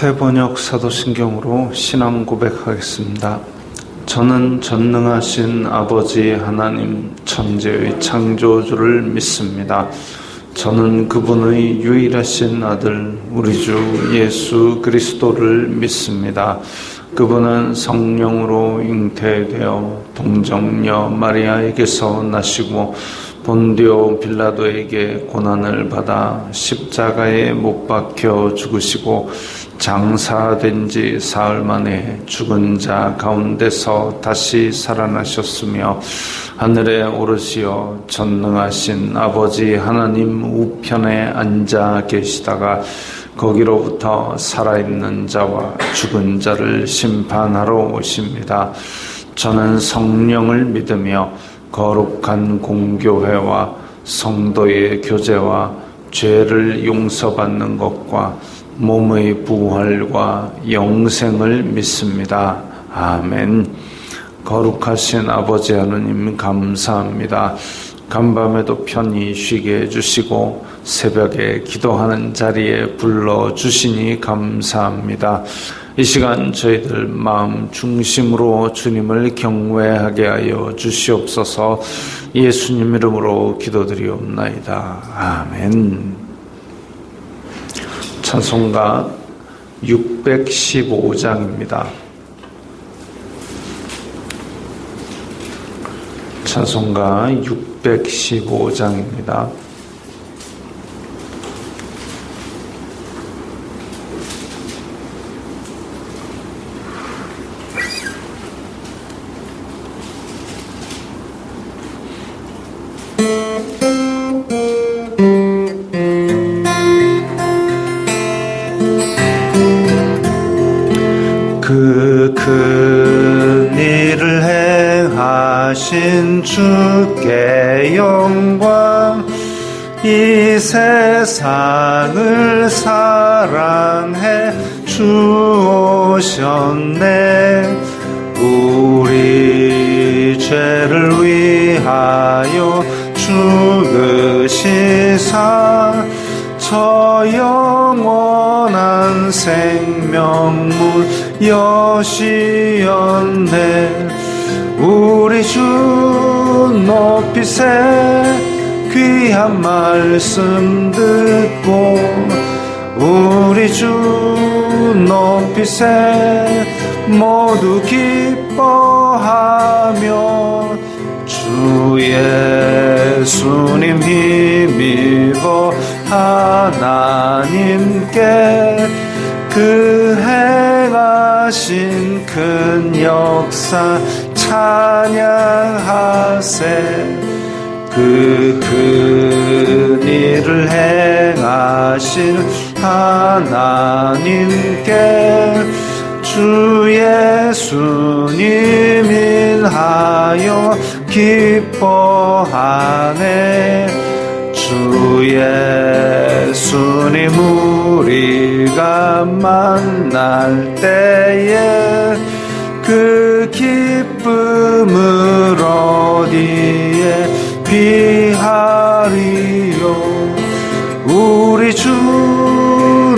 대번역 사도신경으로 신앙 고백하겠습니다. 저는 전능하신 아버지 하나님 천지의 창조주를 믿습니다. 저는 그분의 유일하신 아들 우리 주 예수 그리스도를 믿습니다. 그분은 성령으로 잉태되어 동정녀 마리아에게서 나시고 본디오 빌라도에게 고난을 받아 십자가에 못 박혀 죽으시고 장사된 지 사흘 만에 죽은 자 가운데서 다시 살아나셨으며 하늘에 오르시어 전능하신 아버지 하나님 우편에 앉아 계시다가 거기로부터 살아있는 자와 죽은 자를 심판하러 오십니다. 저는 성령을 믿으며 거룩한 공교회와 성도의 교제와 죄를 용서받는 것과 몸의 부활과 영생을 믿습니다. 아멘. 거룩하신 아버지 하나님 감사합니다. 간밤에도 편히 쉬게 해주시고 새벽에 기도하는 자리에 불러주시니 감사합니다. 이 시간 저희들 마음 중심으로 주님을 경외하게 하여 주시옵소서. 예수님 이름으로 기도드리옵나이다. 아멘. 찬송가 615장입니다. 찬송가 615장입니다. 큰 일을 행하신 주께 영광, 이 세상을 사랑해 주오셨네. 우리 죄를 위하여 죽으시사 저 영원한 생명물 여시었네. 우리 주 높이세 귀한 말씀 듣고 우리 주 높이세 모두 기뻐하며 주 예수님 힘입어 하나님께 그 행하신 큰 역사 찬양하세. 그 큰 일을 행하신 하나님께 주 예수님 인하여 기뻐하네. 주 예수님 우리가 만날 때에 그 기쁨을 어디에 비하리요. 우리 주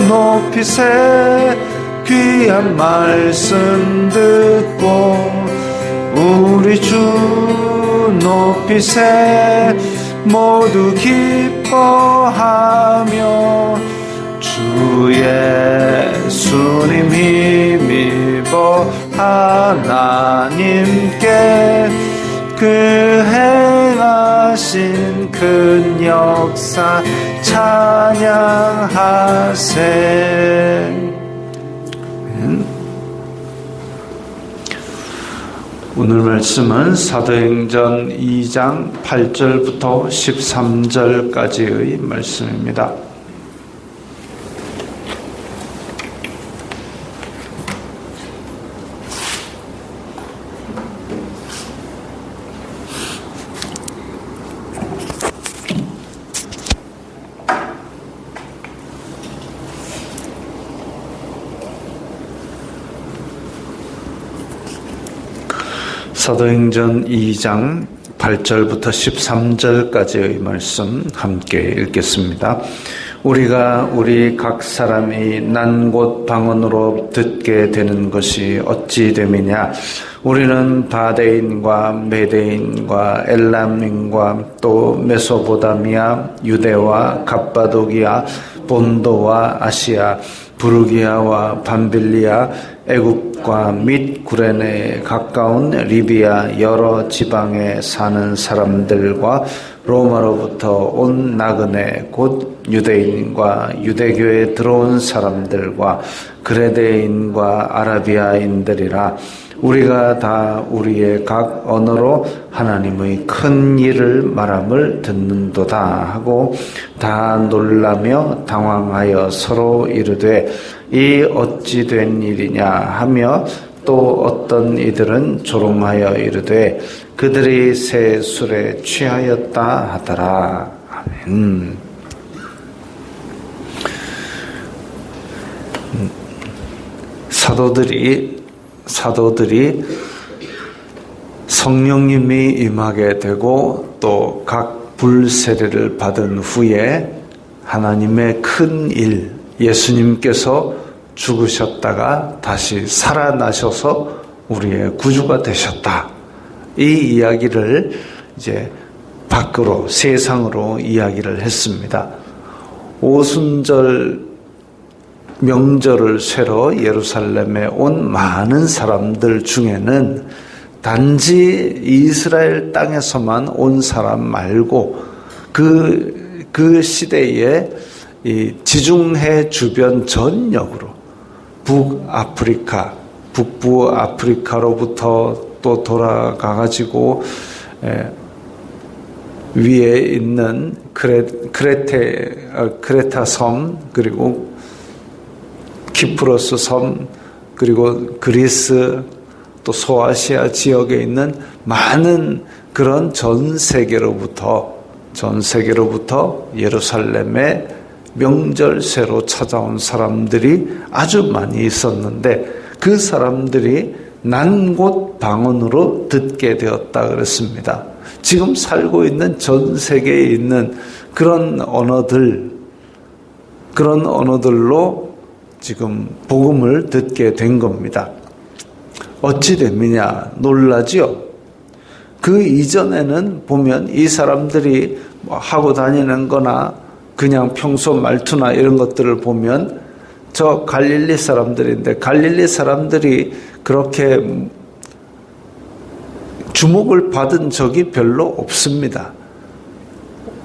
높이세 귀한 말씀 듣고 우리 주 높이세 모두 기뻐하며 주 예수님 힘입어 하나님께 그 행하신 큰 역사 찬양하세. 오늘 말씀은 사도행전 2장 8절부터 13절까지의 말씀입니다. 사도행전 2장 8절부터 13절까지의 말씀 함께 읽겠습니다. 우리가 우리 각 사람이 난 곳 방언으로 듣게 되는 것이 어찌 됨이냐. 우리는 바데인과 메데인과 엘람인과 또 메소포타미아, 유대와 갑바도기아, 본도와 아시아, 부르기아와 밤빌리아, 애굽과 및 구레네에 가까운 리비아 여러 지방에 사는 사람들과 로마로부터 온 나그네 곧 유대인과 유대교에 들어온 사람들과 그레데인과 아라비아인들이라. 우리가 다 우리의 각 언어로 하나님의 큰 일을 말함을 듣는도다 하고 다 놀라며 당황하여 서로 이르되 이 어찌 된 일이냐 하며 또 어떤 이들은 조롱하여 이르되 그들이 새 술에 취하였다 하더라. 아멘. 사도들이 성령님이 임하게 되고 또 각 불세례를 받은 후에 하나님의 큰 일, 예수님께서 죽으셨다가 다시 살아나셔서 우리의 구주가 되셨다. 이 이야기를 이제 밖으로 세상으로 이야기를 했습니다. 오순절 명절을 쇠러 예루살렘에 온 많은 사람들 중에는 단지 이스라엘 땅에서만 온 사람 말고 그 시대에 이 지중해 주변 전역으로 북부 아프리카로부터 또 돌아가가지고 위에 있는 크레타 섬, 그리고 키프로스 섬, 그리고 그리스, 또 소아시아 지역에 있는 많은 그런 전 세계로부터 예루살렘에 명절새로 찾아온 사람들이 아주 많이 있었는데 그 사람들이 난 곳 방언으로 듣게 되었다 그랬습니다. 지금 살고 있는 전 세계에 있는 그런 언어들로 지금 복음을 듣게 된 겁니다. 어찌 됨이냐 놀라지요. 그 이전에는 보면 이 사람들이 하고 다니는 거나 그냥 평소 말투나 이런 것들을 보면 저 갈릴리 사람들인데 갈릴리 사람들이 그렇게 주목을 받은 적이 별로 없습니다.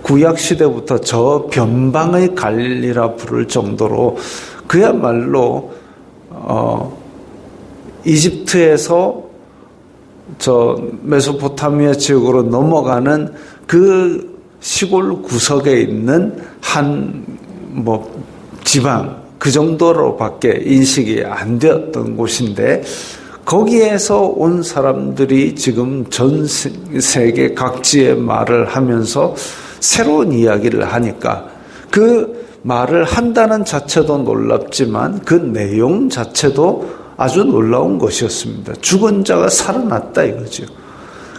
구약시대부터 저 변방의 갈릴리라 부를 정도로 그야말로 이집트에서 저 메소포타미아 지역으로 넘어가는 그 시골 구석에 있는 한 지방 그 정도로밖에 인식이 안 되었던 곳인데 거기에서 온 사람들이 지금 전 세계 각지의 말을 하면서 새로운 이야기를 하니까 그 말을 한다는 자체도 놀랍지만 그 내용 자체도 아주 놀라운 것이었습니다. 죽은 자가 살아났다 이거죠.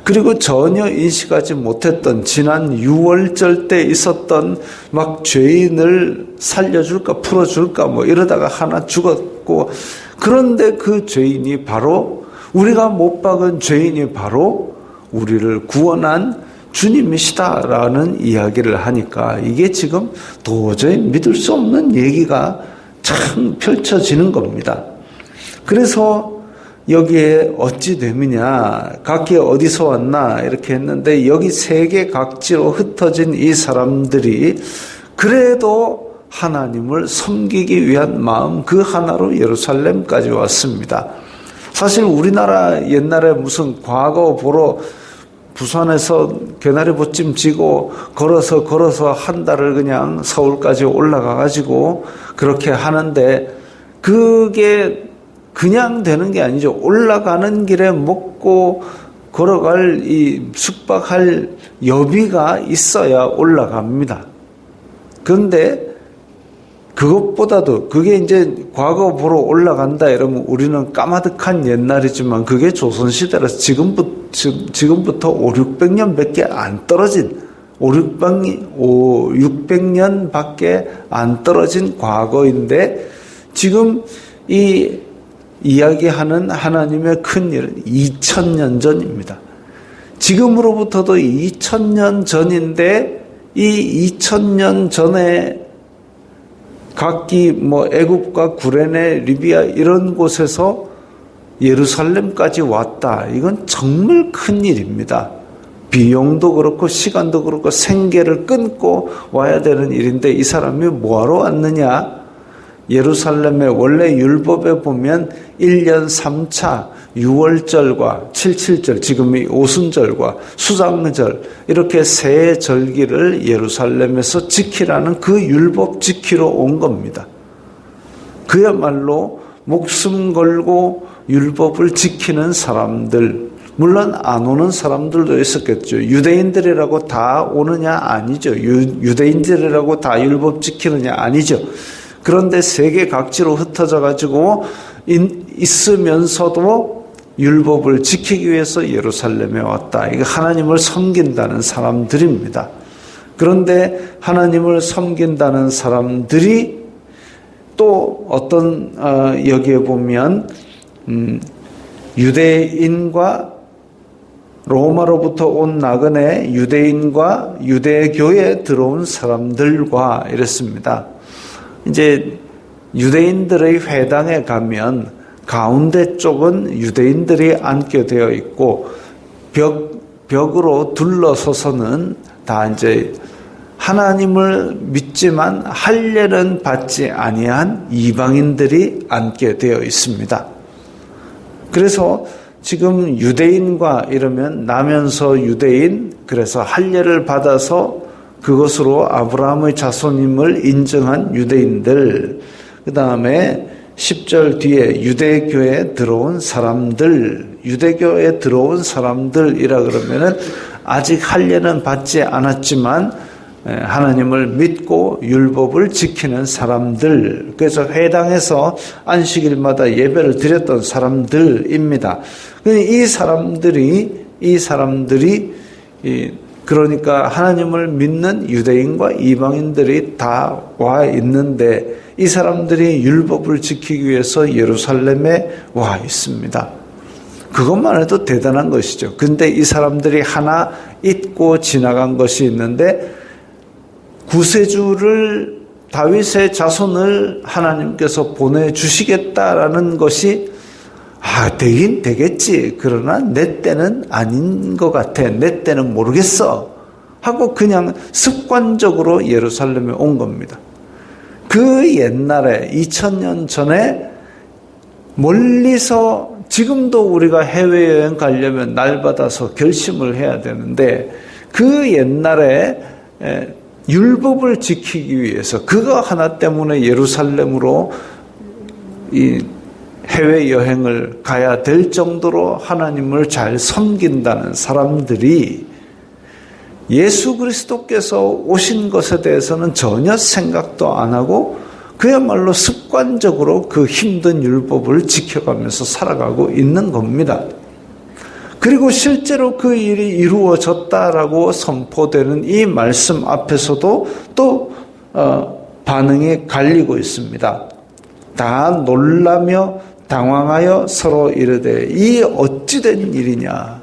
그리고 전혀 인식하지 못했던 지난 유월절 때 있었던 막 죄인을 살려줄까 풀어줄까 이러다가 하나 죽었고, 그런데 그 죄인이 바로 우리가 못 박은 죄인이 바로 우리를 구원한 주님이시다라는 이야기를 하니까 이게 지금 도저히 믿을 수 없는 얘기가 참 펼쳐지는 겁니다. 그래서 여기에 어찌 됨이냐, 각기 어디서 왔나 이렇게 했는데 여기 세계 각지로 흩어진 이 사람들이 그래도 하나님을 섬기기 위한 마음 그 하나로 예루살렘까지 왔습니다. 사실 우리나라 옛날에 무슨 과거 보러 부산에서 개나리 보찜 지고 걸어서 한 달을 그냥 서울까지 올라가가지고 그렇게 하는데 그게 그냥 되는 게 아니죠. 올라가는 길에 먹고 걸어갈 숙박할 여비가 있어야 올라갑니다. 그런데 그것보다도 그게 이제 과거 보러 올라간다 이러면 우리는 까마득한 옛날이지만 그게 조선시대라서 지금부터 500~600년밖에 안 떨어진 600년 밖에 안 떨어진 과거인데 지금 이 이야기하는 하나님의 큰 일은 2000년 전입니다. 지금으로부터도 2000년 전인데 이 2000년 전에 각기 애굽과 구레네, 리비아 이런 곳에서 예루살렘까지 왔다. 이건 정말 큰 일입니다. 비용도 그렇고 시간도 그렇고 생계를 끊고 와야 되는 일인데 이 사람이 뭐하러 왔느냐? 예루살렘의 원래 율법에 보면 1년 3차 6월절과 77절, 지금의 오순절과 수장절 이렇게 세 절기를 예루살렘에서 지키라는 그 율법 지키러 온 겁니다. 그야말로 목숨 걸고 율법을 지키는 사람들, 물론 안 오는 사람들도 있었겠죠. 유대인들이라고 다 오느냐? 아니죠. 유대인들이라고 다 율법 지키느냐? 아니죠. 그런데 세계 각지로 흩어져 가지고 있으면서도 율법을 지키기 위해서 예루살렘에 왔다. 이거 하나님을 섬긴다는 사람들입니다. 그런데 하나님을 섬긴다는 사람들이 또 어떤 여기에 보면 유대인과 로마로부터 온 나그네 유대인과 유대교에 들어온 사람들과 이랬습니다. 이제 유대인들의 회당에 가면 가운데 쪽은 유대인들이 앉게 되어 있고 벽으로 둘러서서는 다 이제 하나님을 믿지만 할례는 받지 아니한 이방인들이 앉게 되어 있습니다. 그래서 지금 유대인과 이러면 나면서 유대인, 그래서 할례를 받아서 그것으로 아브라함의 자손임을 인정한 유대인들, 그 다음에 10절 뒤에 유대교에 들어온 사람들, 유대교에 들어온 사람들이라 그러면은 아직 할례는 받지 않았지만 하나님을 믿고 율법을 지키는 사람들, 그래서 회당에서 안식일마다 예배를 드렸던 사람들입니다. 이 사람들이 그러니까 하나님을 믿는 유대인과 이방인들이 다 와 있는데 이 사람들이 율법을 지키기 위해서 예루살렘에 와 있습니다. 그것만 해도 대단한 것이죠. 근데 이 사람들이 하나 잊고 지나간 것이 있는데 구세주를 다윗의 자손을 하나님께서 보내주시겠다라는 것이 되긴 되겠지. 그러나 내 때는 아닌 것 같아. 내 때는 모르겠어. 하고 그냥 습관적으로 예루살렘에 온 겁니다. 그 옛날에 2000년 전에 멀리서 지금도 우리가 해외여행 가려면 날 받아서 결심을 해야 되는데 그 옛날에 율법을 지키기 위해서 그거 하나 때문에 예루살렘으로 이 해외여행을 가야 될 정도로 하나님을 잘 섬긴다는 사람들이 예수 그리스도께서 오신 것에 대해서는 전혀 생각도 안 하고 그야말로 습관적으로 그 힘든 율법을 지켜가면서 살아가고 있는 겁니다. 그리고 실제로 그 일이 이루어졌다라고 선포되는 이 말씀 앞에서도 또 반응이 갈리고 있습니다. 다 놀라며 당황하여 서로 이르되 이 어찌된 일이냐.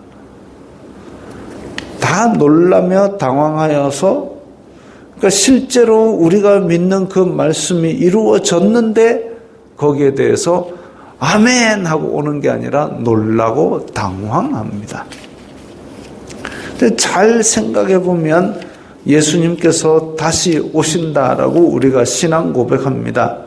다 놀라며 당황하여서 그러니까 실제로 우리가 믿는 그 말씀이 이루어졌는데 거기에 대해서 아멘 하고 오는 게 아니라 놀라고 당황합니다. 근데 잘 생각해 보면 예수님께서 다시 오신다라고 우리가 신앙 고백합니다.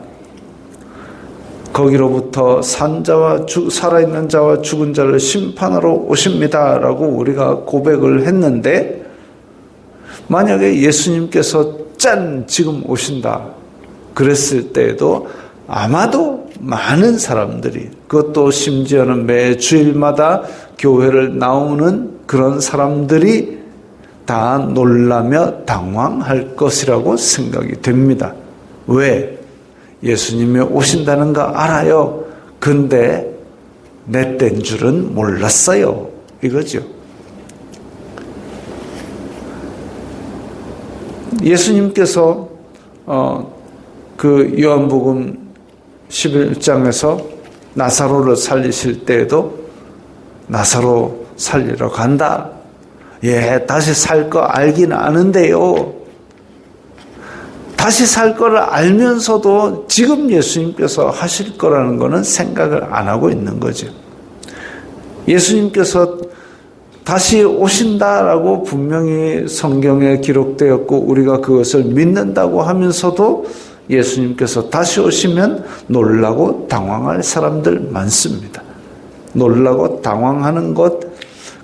거기로부터 살아있는 자와 죽은 자를 심판하러 오십니다라고 우리가 고백을 했는데 만약에 예수님께서 지금 오신다 그랬을 때에도 아마도 많은 사람들이 그것도 심지어는 매 주일마다 교회를 나오는 그런 사람들이 다 놀라며 당황할 것이라고 생각이 됩니다. 왜? 예수님이 오신다는 거 알아요. 근데 내 때인 줄은 몰랐어요. 이거죠. 예수님께서 그 요한복음 11장에서 나사로를 살리실 때에도 나사로 살리러 간다. 예, 다시 살 거 알긴 아는데요. 다시 살 거를 알면서도 지금 예수님께서 하실 거라는 거는 생각을 안 하고 있는 거죠. 예수님께서 다시 오신다라고 분명히 성경에 기록되었고 우리가 그것을 믿는다고 하면서도 예수님께서 다시 오시면 놀라고 당황할 사람들 많습니다. 놀라고 당황하는 것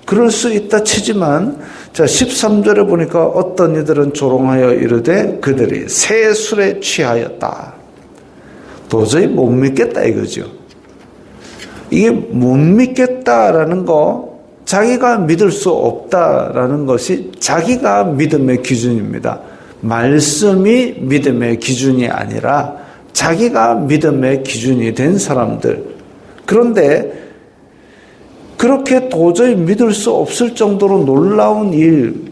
그럴 수 있다 치지만 자 13절에 보니까 어떤 이들은 조롱하여 이르되 그들이 새 술에 취하였다. 도저히 못 믿겠다 이거죠. 이게 못 믿겠다라는 거 자기가 믿을 수 없다라는 것이 자기가 믿음의 기준입니다. 말씀이 믿음의 기준이 아니라 자기가 믿음의 기준이 된 사람들. 그런데 그렇게 도저히 믿을 수 없을 정도로 놀라운 일,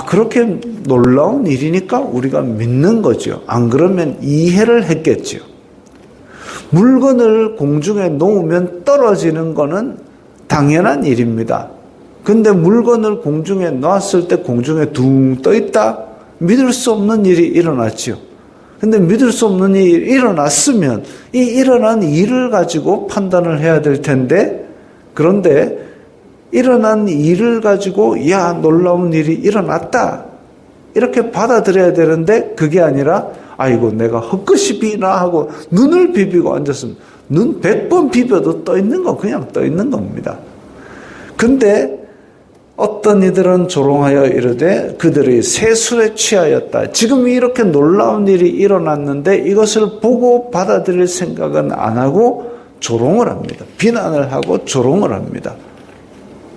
그렇게 놀라운 일이니까 우리가 믿는 거죠. 안 그러면 이해를 했겠죠. 물건을 공중에 놓으면 떨어지는 거는 당연한 일입니다. 근데 물건을 공중에 놨을 때 공중에 둥 떠 있다? 믿을 수 없는 일이 일어났죠. 근데 믿을 수 없는 일이 일어났으면 이 일어난 일을 가지고 판단을 해야 될 텐데 그런데 일어난 일을 가지고 야 놀라운 일이 일어났다 이렇게 받아들여야 되는데 그게 아니라 아이고 내가 헛것이 비나 하고 눈을 비비고 앉았으면 눈 100번 비벼도 떠 있는 거 그냥 떠 있는 겁니다. 근데 어떤 이들은 조롱하여 이르되 그들이 새 술에 취하였다. 지금 이렇게 놀라운 일이 일어났는데 이것을 보고 받아들일 생각은 안 하고 조롱을 합니다. 비난을 하고 조롱을 합니다.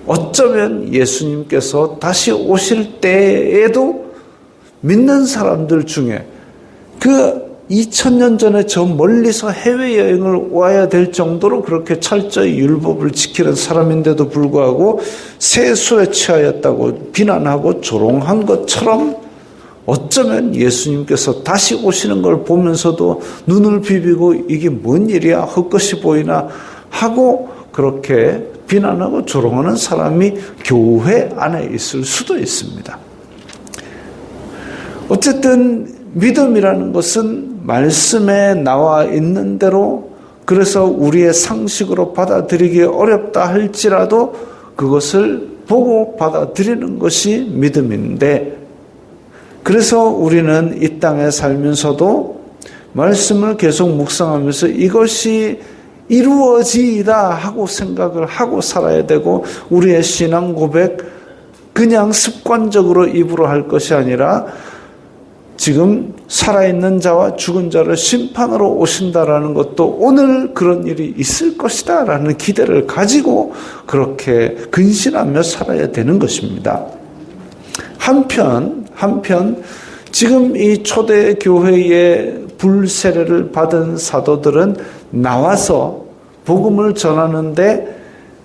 어쩌면 예수님께서 다시 오실 때에도 믿는 사람들 중에 그 2000년 전에 저 멀리서 해외여행을 와야 될 정도로 그렇게 철저히 율법을 지키는 사람인데도 불구하고 새 술에 취하였다고 비난하고 조롱한 것처럼 어쩌면 예수님께서 다시 오시는 걸 보면서도 눈을 비비고 이게 뭔 일이야 헛것이 보이나 하고 그렇게 비난하고 조롱하는 사람이 교회 안에 있을 수도 있습니다. 어쨌든 믿음이라는 것은 말씀에 나와 있는 대로 그래서 우리의 상식으로 받아들이기 어렵다 할지라도 그것을 보고 받아들이는 것이 믿음인데 그래서 우리는 이 땅에 살면서도 말씀을 계속 묵상하면서 이것이 이루어지이다 하고 생각을 하고 살아야 되고 우리의 신앙 고백 그냥 습관적으로 입으로 할 것이 아니라 지금 살아있는 자와 죽은 자를 심판으로 오신다라는 것도 오늘 그런 일이 있을 것이다 라는 기대를 가지고 그렇게 근신하며 살아야 되는 것입니다. 한편 지금 이 초대 교회의 불세례를 받은 사도들은 나와서 복음을 전하는데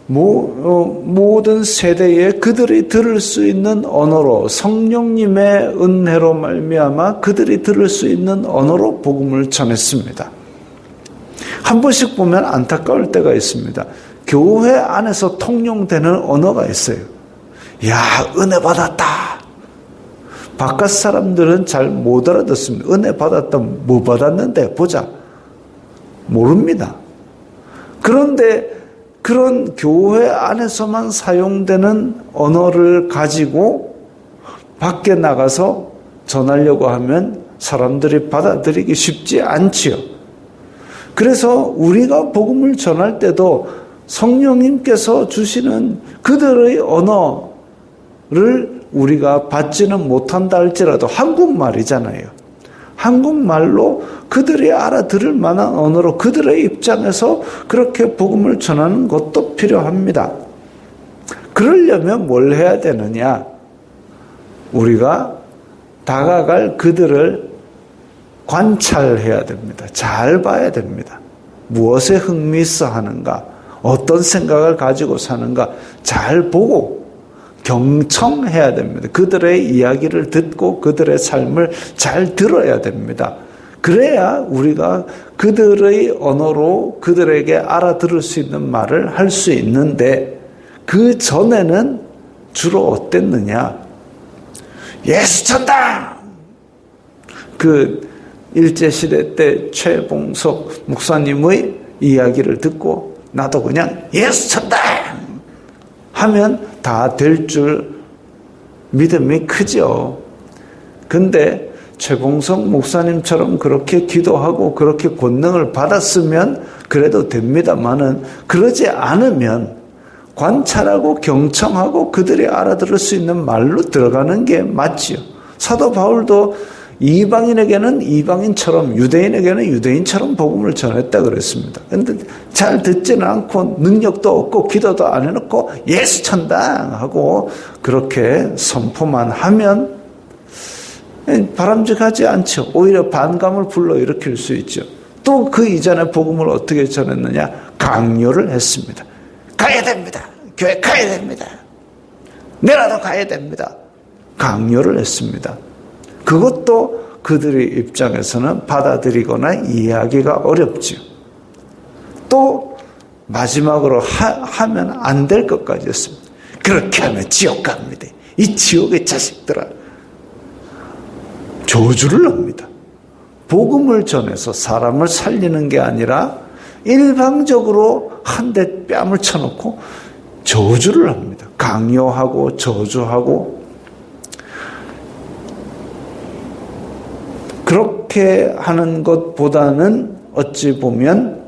모든 세대에 그들이 들을 수 있는 언어로 성령님의 은혜로 말미암아 그들이 들을 수 있는 언어로 복음을 전했습니다. 한 번씩 보면 안타까울 때가 있습니다. 교회 안에서 통용되는 언어가 있어요. 야, 은혜 받았다. 바깥 사람들은 잘 못 알아듣습니다. 은혜 받았다, 뭐 받았는데 보자. 모릅니다. 그런데 그런 교회 안에서만 사용되는 언어를 가지고 밖에 나가서 전하려고 하면 사람들이 받아들이기 쉽지 않지요. 그래서 우리가 복음을 전할 때도 성령님께서 주시는 그들의 언어를 우리가 받지는 못한다 할지라도 한국말이잖아요. 한국말로 그들이 알아들을 만한 언어로 그들의 입장에서 그렇게 복음을 전하는 것도 필요합니다. 그러려면 뭘 해야 되느냐? 우리가 다가갈 그들을 관찰해야 됩니다. 잘 봐야 됩니다. 무엇에 흥미있어 하는가? 어떤 생각을 가지고 사는가? 잘 보고 경청해야 됩니다. 그들의 이야기를 듣고 그들의 삶을 잘 들어야 됩니다. 그래야 우리가 그들의 언어로 그들에게 알아들을 수 있는 말을 할 수 있는데, 그 전에는 주로 어땠느냐? 예수 천당! 그 일제시대 때 최봉석 목사님의 이야기를 듣고 나도 그냥 예수 천당! 하면 다 될 줄 믿음이 크죠. 근데 최봉석 목사님처럼 그렇게 기도하고 그렇게 권능을 받았으면 그래도 됩니다만은, 그러지 않으면 관찰하고 경청하고 그들이 알아들을 수 있는 말로 들어가는 게 맞지요. 사도 바울도 이방인에게는 이방인처럼, 유대인에게는 유대인처럼 복음을 전했다 그랬습니다. 그런데 잘 듣지는 않고 능력도 없고 기도도 안 해놓고 예수 천당 하고 그렇게 선포만 하면 바람직하지 않죠. 오히려 반감을 불러일으킬 수 있죠. 또 그 이전에 복음을 어떻게 전했느냐? 강요를 했습니다. 가야 됩니다. 교회 가야 됩니다. 내라도 가야 됩니다. 강요를 했습니다. 그것도 그들의 입장에서는 받아들이거나 이해하기가 어렵지요. 또 마지막으로 하면 안 될 것까지 했습니다. 그렇게 하면 지옥 갑니다. 이 지옥의 자식들아. 저주를 합니다. 복음을 전해서 사람을 살리는 게 아니라 일방적으로 한 대 뺨을 쳐놓고 저주를 합니다. 강요하고 저주하고. 그렇게 하는 것보다는 어찌 보면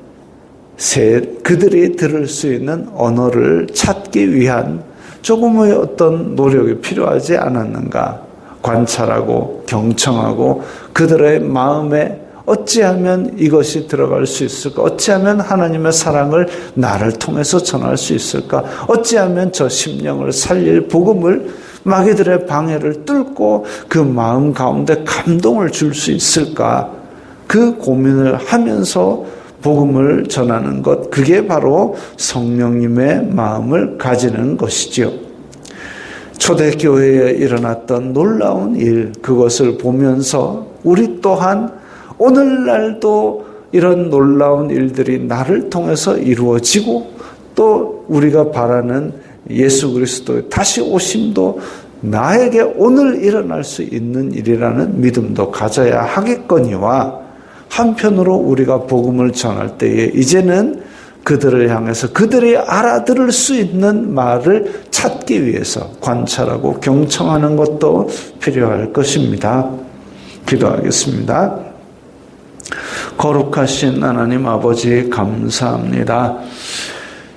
그들이 들을 수 있는 언어를 찾기 위한 조금의 어떤 노력이 필요하지 않았는가. 관찰하고 경청하고 그들의 마음에 어찌하면 이것이 들어갈 수 있을까? 어찌하면 하나님의 사랑을 나를 통해서 전할 수 있을까? 어찌하면 저 심령을 살릴 복음을 마귀들의 방해를 뚫고 그 마음 가운데 감동을 줄 수 있을까? 그 고민을 하면서 복음을 전하는 것, 그게 바로 성령님의 마음을 가지는 것이지요. 초대교회에 일어났던 놀라운 일, 그것을 보면서 우리 또한 오늘날도 이런 놀라운 일들이 나를 통해서 이루어지고, 또 우리가 바라는 예수 그리스도의 다시 오심도 나에게 오늘 일어날 수 있는 일이라는 믿음도 가져야 하겠거니와, 한편으로 우리가 복음을 전할 때에 이제는 그들을 향해서 그들이 알아들을 수 있는 말을 찾기 위해서 관찰하고 경청하는 것도 필요할 것입니다. 기도하겠습니다. 거룩하신 하나님 아버지, 감사합니다.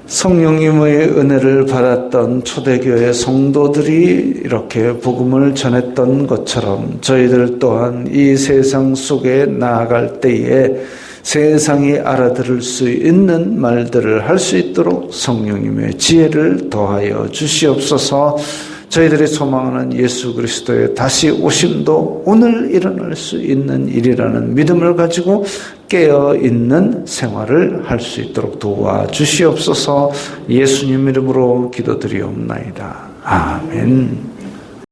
성령님의 은혜를 받았던 초대교회 성도들이 이렇게 복음을 전했던 것처럼 저희들 또한 이 세상 속에 나아갈 때에 세상이 알아들을 수 있는 말들을 할 수 있도록 성령님의 지혜를 더하여 주시옵소서. 저희들이 소망하는 예수 그리스도의 다시 오심도 오늘 일어날 수 있는 일이라는 믿음을 가지고 깨어있는 생활을 할 수 있도록 도와주시옵소서. 예수님 이름으로 기도드리옵나이다. 아멘.